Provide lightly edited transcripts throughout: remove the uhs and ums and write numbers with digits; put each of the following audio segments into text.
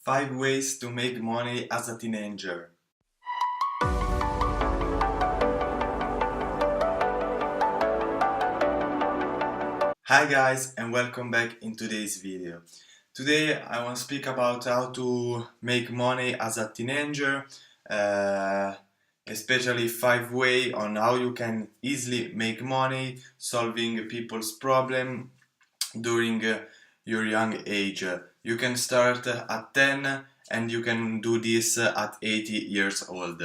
5 ways to make money as a teenager. Hi guys, and welcome back in today's video. Today I want to speak about how to make money as a teenager, uh, especially 5 ways on how you can easily make money solving people's problem during your young age. You can start at 10 and you can do this at 80 years old.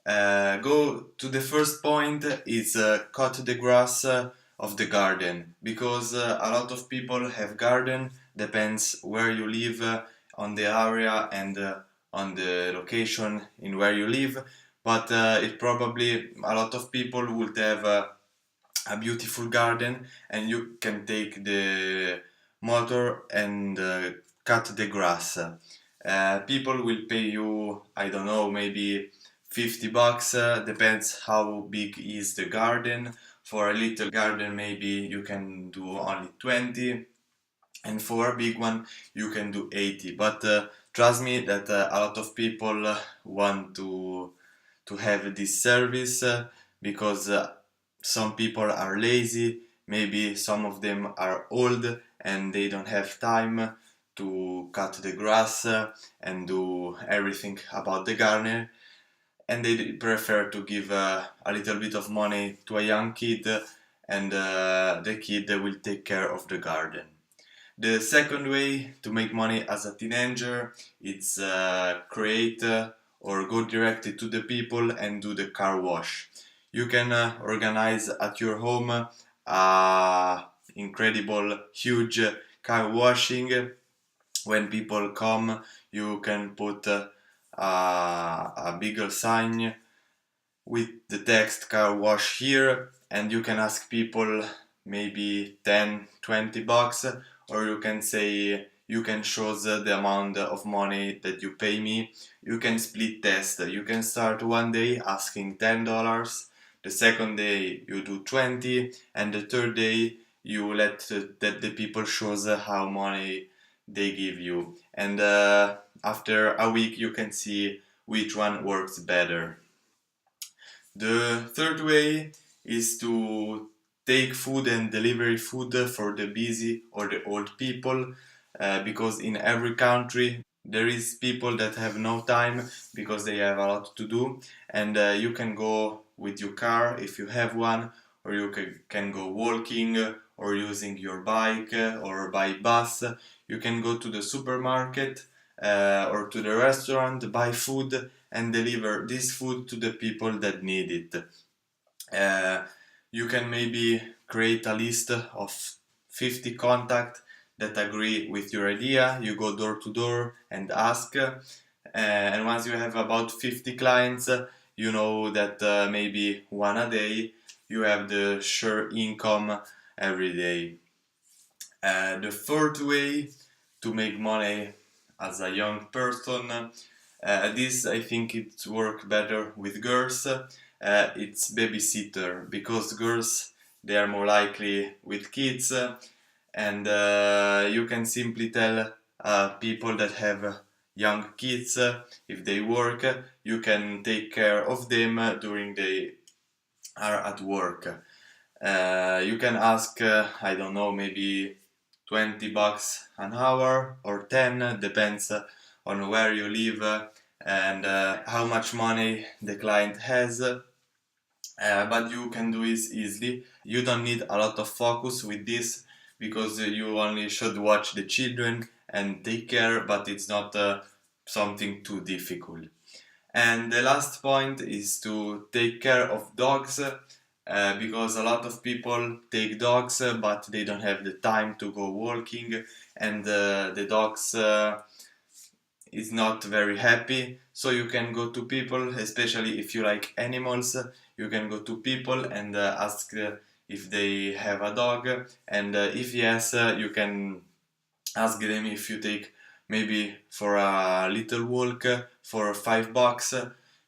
Go to the first point is cut the grass of the garden, because a lot of people have garden, depends where you live, on the area and on the location in where you live, but it probably a lot of people would have a beautiful garden and you can take the motor and cut the grass. People will pay you, I don't know, maybe 50 bucks, depends how big is the garden. For a little garden maybe you can do only 20, and for a big one you can do 80, but trust me that a lot of people want to have this service because some people are lazy, maybe some of them are old and they don't have time to cut the grass and do everything about the garden, and they prefer to give a little bit of money to a young kid, and the kid will take care of the garden. The second way to make money as a teenager is create or go directly to the people and do the car wash. You can organize at your home incredible huge car washing. When people come, you can put a bigger sign with the text car wash here, and you can ask people maybe 10-20 bucks, or you can say you can show the amount of money that you pay me. You can split test. You can start one day asking $10, the second day you do 20, and the third day you let the people shows how money they give you, and after a week you can see which one works better. The third way is to take food and delivery food for the busy or the old people, because in every country there is people that have no time because they have a lot to do, and you can go with your car if you have one, or you can go walking or using your bike or by bus. You can go to the supermarket or to the restaurant, buy food and deliver this food to the people that need it. You can maybe create a list of 50 contacts that agree with your idea. You go door to door and ask, and once you have about 50 clients, you know that maybe one a day you have the sure income every day. The fourth way to make money as a young person, this I think it works better with girls. It's babysitter, because girls, they are more likely with kids, and you can simply tell people that have young kids, if they work, you can take care of them during they are at work. You can ask, I don't know, maybe 20 bucks an hour or 10, depends on where you live and how much money the client has. But you can do this easily. You don't need a lot of focus with this, because you only should watch the children and take care, but it's not something too difficult. And the last point is to take care of dogs, because a lot of people take dogs but they don't have the time to go walking, and the dogs is not very happy. So you can go to people, especially if you like animals, you can go to people and ask if they have a dog, and if yes, you can ask them if you take maybe for a little walk for 5 bucks.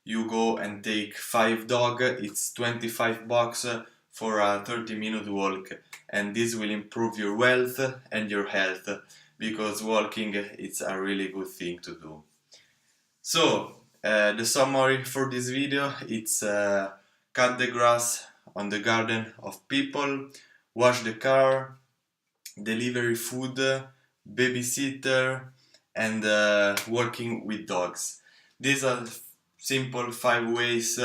You go and take 5 dog, it's 25 bucks for a 30-minute walk, and this will improve your wealth and your health, because walking it's a really good thing to do. So the summary for this video, it's cut the grass on the garden of people, wash the car, delivery food, babysitter, and working with dogs. These are simple 5 ways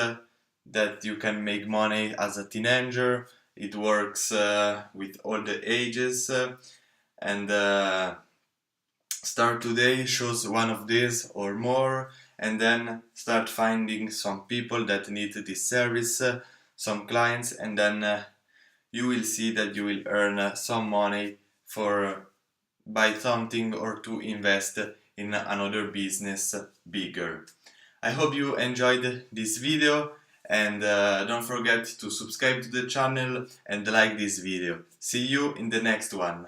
that you can make money as a teenager. It works with all the ages, and start today, choose one of these or more, and then start finding some people that need this service, some clients, and then you will see that you will earn some money for buy something or to invest in another business bigger. I hope you enjoyed this video, and don't forget to subscribe to the channel and like this video. See you in the next one.